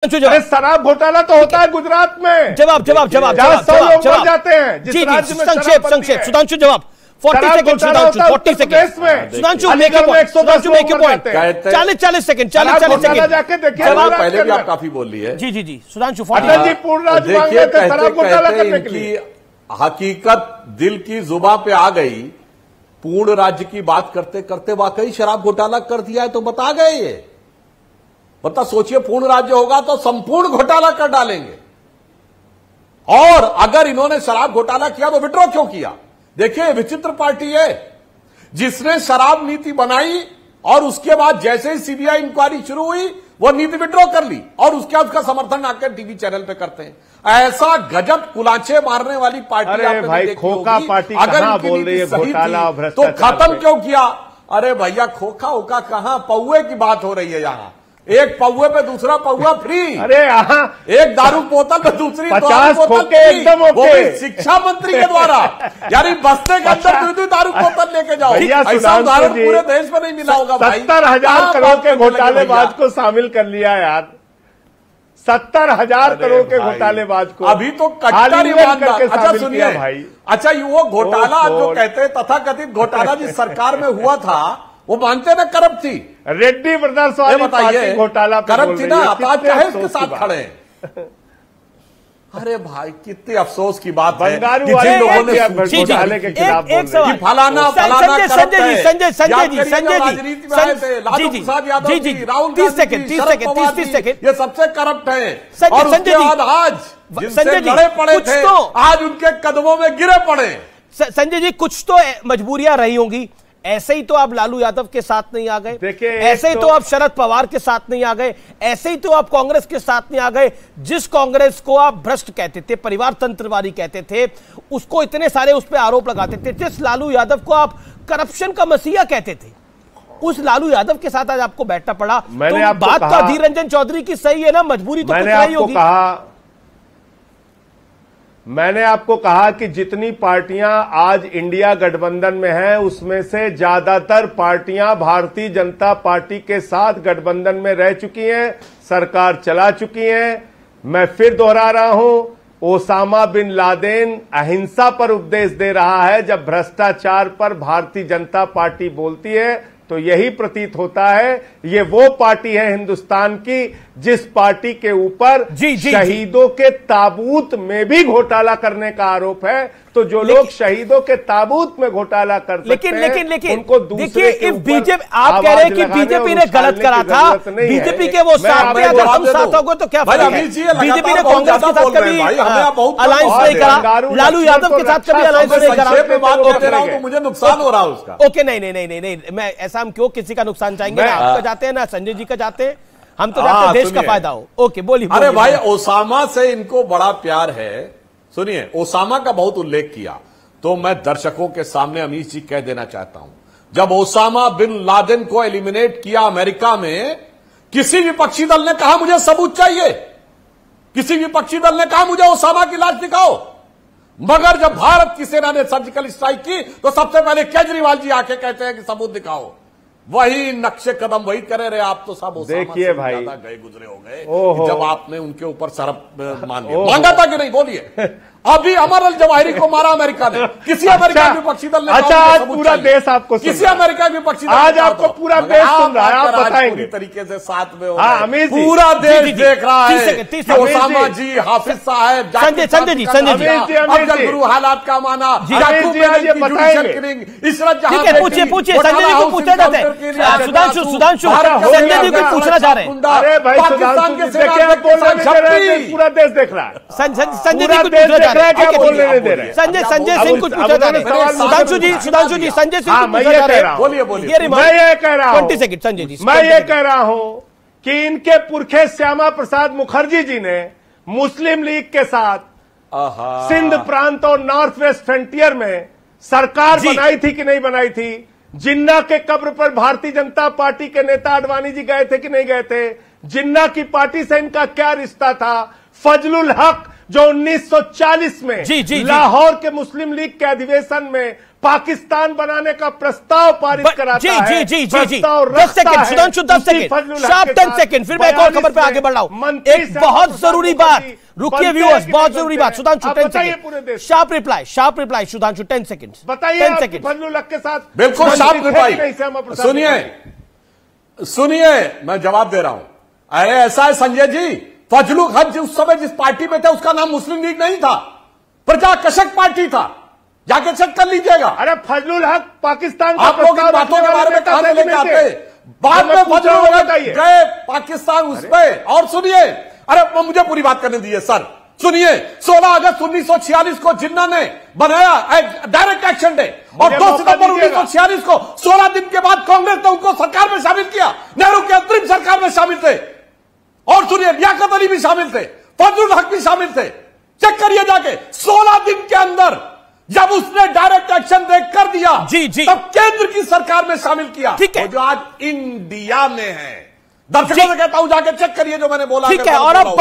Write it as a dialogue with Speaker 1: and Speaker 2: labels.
Speaker 1: अरे शराब घोटाला तो होता है गुजरात में।
Speaker 2: जवाब
Speaker 1: मर जाते हैं जिस राज्य में
Speaker 2: संक्षेप सुधांशु जवाब 40 second Sudhanshu 40 second Sudhanshu make a point 40 second
Speaker 3: जवाब पहले भी आप काफी बोल रही है।
Speaker 2: जी सुधांशु
Speaker 1: अटल जी पूर्ण राज्य मांगे थे शराब घोटाला करने के लिए।
Speaker 3: हकीकत दिल की जुबान पे आ गई। पूर्ण राज्य की बात करते करते वाकई शराब घोटाला कर दिया है तो बता गए ये। बता सोचिए पूर्ण राज्य होगा तो संपूर्ण घोटाला कर डालेंगे। और अगर इन्होंने शराब घोटाला किया तो विड्रॉ क्यों किया? देखिए विचित्र पार्टी है जिसने शराब नीति बनाई और उसके बाद जैसे ही सीबीआई इंक्वायरी शुरू हुई वो नीति विड्रॉ कर ली और उसके बाद उसका समर्थन आकर टीवी चैनल पे करते हैं। ऐसा गजब कुलाचे मारने वाली पार्टी
Speaker 1: अरे भाई खोखा पार्टी कहां बोल रही है घोटाला
Speaker 3: तो खत्म क्यों किया? अरे भैया खोखा होका कहां, पौवे की बात हो रही है यहां। एक पौवे पे दूसरा पौवा फ्री।
Speaker 1: अरे यहाँ
Speaker 3: एक दारू बोतल पे दूसरी
Speaker 1: 50 खोखे एकदम
Speaker 3: वो भी शिक्षा मंत्री के द्वारा। यानी बस्ते के अंदर दूसरी दारू बोतल लेके जाओ। ऐसा उदाहरण पूरे देश में नहीं मिला होगा भाई।
Speaker 1: 70,000 करोड़ के घोटालेबाज को शामिल कर लिया यार। 70,000 करोड़ के घोटालेबाज को
Speaker 3: अभी तो कट्टर ईमानदार। अच्छा सुनिए भाई, अच्छा वो घोटाला जो कहते हैं तथाकथित घोटाला जिस सरकार में हुआ था वो मानते ना करप्ट थी।
Speaker 1: रेड्डी ब्रदर्स वाली पार्टी घोटाला
Speaker 3: करप्ट थी ना, आप क्या है उसके साथ खड़े हैं। अरे भाई कितने अफसोस की बात है कि जिन लोगों ने
Speaker 1: घोटाले के खिलाफ बोल रहे हैं
Speaker 3: फलाना
Speaker 2: संजय जी
Speaker 3: राहुल 30 सेकंड ये सबसे करप्ट है। और उसके बाद आज जिनसे लड़े पड़े थे आज उनके कदमों में गिरे पड़े।
Speaker 2: संजय जी कुछ तो मजबूरियां रही होंगी। ऐसे ही तो आप लालू यादव के साथ नहीं आ गए, ऐसे ही तो आप शरद पवार के साथ नहीं आ गए, ऐसे ही तो आप कांग्रेस के साथ नहीं आ गए। जिस कांग्रेस को आप भ्रष्ट कहते थे, परिवार तंत्रवादी कहते थे, उसको इतने सारे उस पर आरोप लगाते थे। जिस लालू यादव को आप करप्शन का मसीहा कहते थे, उस लालू यादव के साथ आज आपको बैठना पड़ा। तो बात तो अधीर रंजन चौधरी की सही है ना, मजबूरी तो कुछ नहीं होगी।
Speaker 1: मैंने आपको कहा कि जितनी पार्टियां आज इंडिया गठबंधन में हैं उसमें से ज्यादातर पार्टियां भारतीय जनता पार्टी के साथ गठबंधन में रह चुकी हैं, सरकार चला चुकी हैं। मैं फिर दोहरा रहा हूं, ओसामा बिन लादेन अहिंसा पर उपदेश दे रहा है। जब भ्रष्टाचार पर भारतीय जनता पार्टी बोलती है तो यही प्रतीत होता है ये वो पार्टी है हिंदुस्तान की जिस पार्टी के ऊपर शहीदों के ताबूत में भी घोटाला करने का आरोप है। तो जो लोग शहीदों के ताबूत में घोटाला कर सकते हैं
Speaker 2: लेकिन
Speaker 1: उनको दूसरे के
Speaker 2: बीजेपी आप कह रहे हैं कि बीजेपी ने गलत करा था, बीजेपी के वो साथ में अगर हम साथ होंगे तो क्या फर्क है? बीजेपी ने कांग्रेस के साथ कभी अलायंस नहीं करा, लालू यादव के साथ कभी अलायंस नहीं करा।
Speaker 3: मुझे नुकसान हो रहा है उसका।
Speaker 2: ओके नहीं, मैं ऐसा हम क्यों किसी का नुकसान चाहेंगे? आपका जाते हैं ना संजय जी का जाते हैं, हम तो चाहते हैं देश का फायदा हो। ओके बोलिए।
Speaker 3: अरे भाई ओसामा से इनको बड़ा प्यार है। सुनिए ओसामा का बहुत उल्लेख किया तो मैं दर्शकों के सामने अमीश जी कह देना चाहता हूं, जब ओसामा बिन लादेन को एलिमिनेट किया अमेरिका में, किसी विपक्षी दल ने कहा मुझे सबूत चाहिए, किसी विपक्षी दल ने कहा मुझे ओसामा की लाश दिखाओ। मगर जब भारत की सेना ने सर्जिकल स्ट्राइक की तो सबसे पहले केजरीवाल जी आके कहते हैं कि सबूत दिखाओ। वही नक्शे कदम वही करे रहे आप तो सब
Speaker 1: देखिए भाई
Speaker 3: गए गुजरे हो गए जब आपने उनके ऊपर सरप मांगा था कि नहीं? बोलिए। अभी अमर अल जवाहिरी को मारा अमेरिका ने, किसी अमेरिका के विपक्षी दल ने
Speaker 1: अच्छा आज पूरा देश आपको
Speaker 3: किसी अमेरिका के विपक्षी दल
Speaker 1: आज आपको पूरा देश सुन रहा है, आप बताएंगे
Speaker 3: तरीके से साथ में
Speaker 1: पूरा
Speaker 3: देश देख रहा है ओसामा जी, हाफिज साहब,
Speaker 2: संजय जी
Speaker 3: अफजल गुरु हालात का माना, इशरत जहां
Speaker 2: पूछिए संजय जी को पूछा जाता है। सुधांशु संजय जी को पूछना चाह रहे हैं।
Speaker 1: अरे भाई पाकिस्तान के पूरा देश देख रहा है।
Speaker 2: संजय जी को
Speaker 1: क्या बोलने दे रहे हैं?
Speaker 2: संजय सिंह कुछ पूछा जा रहा है। सुधांशु जी संजय सिंह
Speaker 1: मैं ये कह रहा हूं, मैं ये कह रहा हूं
Speaker 2: 20 सेकंड संजय जी,
Speaker 1: मैं ये कह रहा हूं कि इनके पुरखे श्यामा प्रसाद मुखर्जी जी ने मुस्लिम लीग के साथ सिंध प्रांत और नॉर्थ वेस्ट फ्रंटियर में सरकार बनाई थी कि नहीं बनाई थी? जिन्ना के कब्र पर भारतीय जनता पार्टी के नेता आडवाणी जी गए थे कि नहीं गए थे? जिन्ना की पार्टी से इनका क्या रिश्ता था? फजलुल हक जो 1940 में लाहौर के मुस्लिम लीग के अधिवेशन में पाकिस्तान बनाने का प्रस्ताव पारित कराता है।
Speaker 2: जी
Speaker 1: प्रस्ताव
Speaker 2: 10 सेकंड
Speaker 1: रखता है।
Speaker 2: सुधांशु, 10 सेकंड शार्प 10 सेकंड, फिर मैं एक और खबर पे आगे बढ़ रहा हूं। एक बहुत जरूरी बात, रुकिए व्यूअर्स, बहुत जरूरी बात। Sudhanshu 10 second, sharp reply Sudhanshu 10 second
Speaker 1: बताइए। 10 सेकंड फजलुल हक के साथ
Speaker 3: बिल्कुल शार्प रिप्लाई। सुनिए मैं जवाब दे रहा हूं। अरे ऐसा है संजय जी, फजलुल हक उस समय जिस पार्टी में थे उसका नाम मुस्लिम लीग नहीं था, प्रजा कशक पार्टी था, जाके चेक कर लीजिएगा।
Speaker 1: अरे फजलुल हक पाकिस्तान का
Speaker 3: आप लोग इन बातों के बारे में कहां लेके आते? बाद में फजलुल हक गए पाकिस्तान उस पर। और सुनिए, अरे मुझे पूरी बात करने दीजिए सर। सुनिए, 16 अगस्त 1946 को जिन्ना ने बनाया डायरेक्ट एक्शन डे, और 2 सितंबर 1946 को 16 दिन के बाद कांग्रेस ने उनको सरकार में शामिल किया। नेहरू के अंतरिम सरकार में शामिल थे। और सुनिए, लियाकत अली भी शामिल थे, फजलुल हक भी शामिल थे। चेक करिए जाके, 16 दिन के अंदर जब उसने डायरेक्ट एक्शन दे कर दिया,
Speaker 2: जी
Speaker 3: तब केंद्र की सरकार में शामिल किया।
Speaker 2: ठीक है,
Speaker 3: जो आज इंडिया में है। दर्शकों से कहता हूं जाके चेक करिए जो मैंने बोला।
Speaker 2: ठीक है, और अब